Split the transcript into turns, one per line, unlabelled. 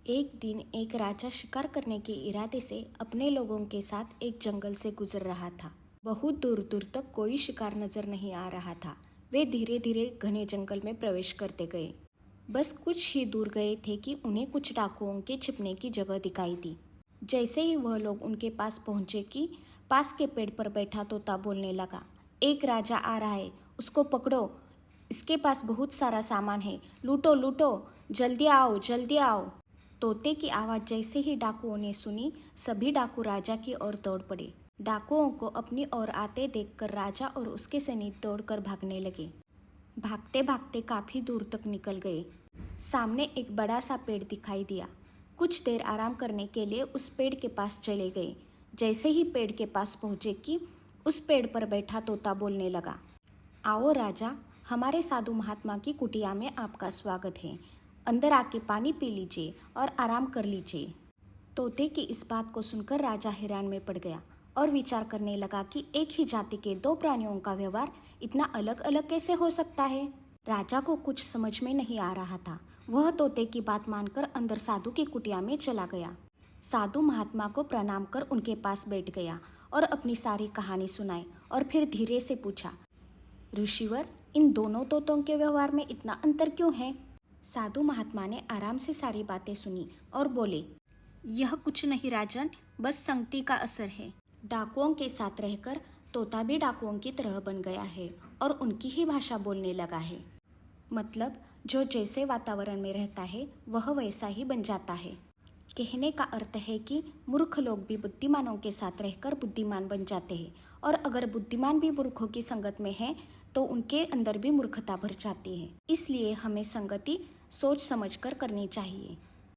एक दिन एक राजा शिकार करने के इरादे से अपने लोगों के साथ एक जंगल से गुजर रहा था। बहुत दूर दूर तक कोई शिकार नजर नहीं आ रहा था। वे धीरे धीरे घने जंगल में प्रवेश करते गए। बस कुछ ही दूर गए थे कि उन्हें कुछ डाकुओं के छिपने की जगह दिखाई दी। जैसे ही वह लोग उनके पास पहुंचे कि पास के पेड़ पर बैठा तोता बोलने लगा, एक राजा आ रहा है, उसको पकड़ो, इसके पास बहुत सारा सामान है, लूटो लूटो, जल्दी आओ जल्दी आओ। तोते की आवाज़ जैसे ही डाकुओं ने सुनी, सभी डाकू राजा की ओर दौड़ पड़े। डाकुओं को अपनी ओर आते देखकर राजा और उसके सैनिक दौड़कर भागने लगे। भागते भागते काफी दूर तक निकल गए। सामने एक बड़ा सा पेड़ दिखाई दिया। कुछ देर आराम करने के लिए उस पेड़ के पास चले गए। जैसे ही पेड़ के पास पहुंचे कि उस पेड़ पर बैठा तोता बोलने लगा, आओ राजा, हमारे साधु महात्मा की कुटिया में आपका स्वागत है। अंदर आके पानी पी लीजिए और आराम कर लीजिए। तोते की इस बात को सुनकर राजा हैरान में पड़ गया और विचार करने लगा कि एक ही जाति के दो प्राणियों का व्यवहार इतना अलग अलग कैसे हो सकता है। राजा को कुछ समझ में नहीं आ रहा था। वह तोते की बात मानकर अंदर साधु की कुटिया में चला गया। साधु महात्मा को प्रणाम कर उनके पास बैठ गया और अपनी सारी कहानी सुनाई और फिर धीरे से पूछा, ऋषिवर, इन दोनों तोतों के व्यवहार में इतना अंतर क्यों है? साधु महात्मा ने आराम से सारी बातें सुनी और बोले, यह कुछ नहीं राजन, बस संगति का असर है। डाकुओं के साथ रहकर तोता भी डाकुओं की तरह बन गया है और उनकी ही भाषा बोलने लगा है। मतलब जो जैसे वातावरण में रहता है वह वैसा ही बन जाता है। कहने का अर्थ है कि मूर्ख लोग भी बुद्धिमानों के साथ रहकर बुद्धिमान बन जाते हैं, और अगर बुद्धिमान भी मूर्खों की संगत में है तो उनके अंदर भी मूर्खता भर जाती है। इसलिए हमें संगति सोच समझकर करनी चाहिए।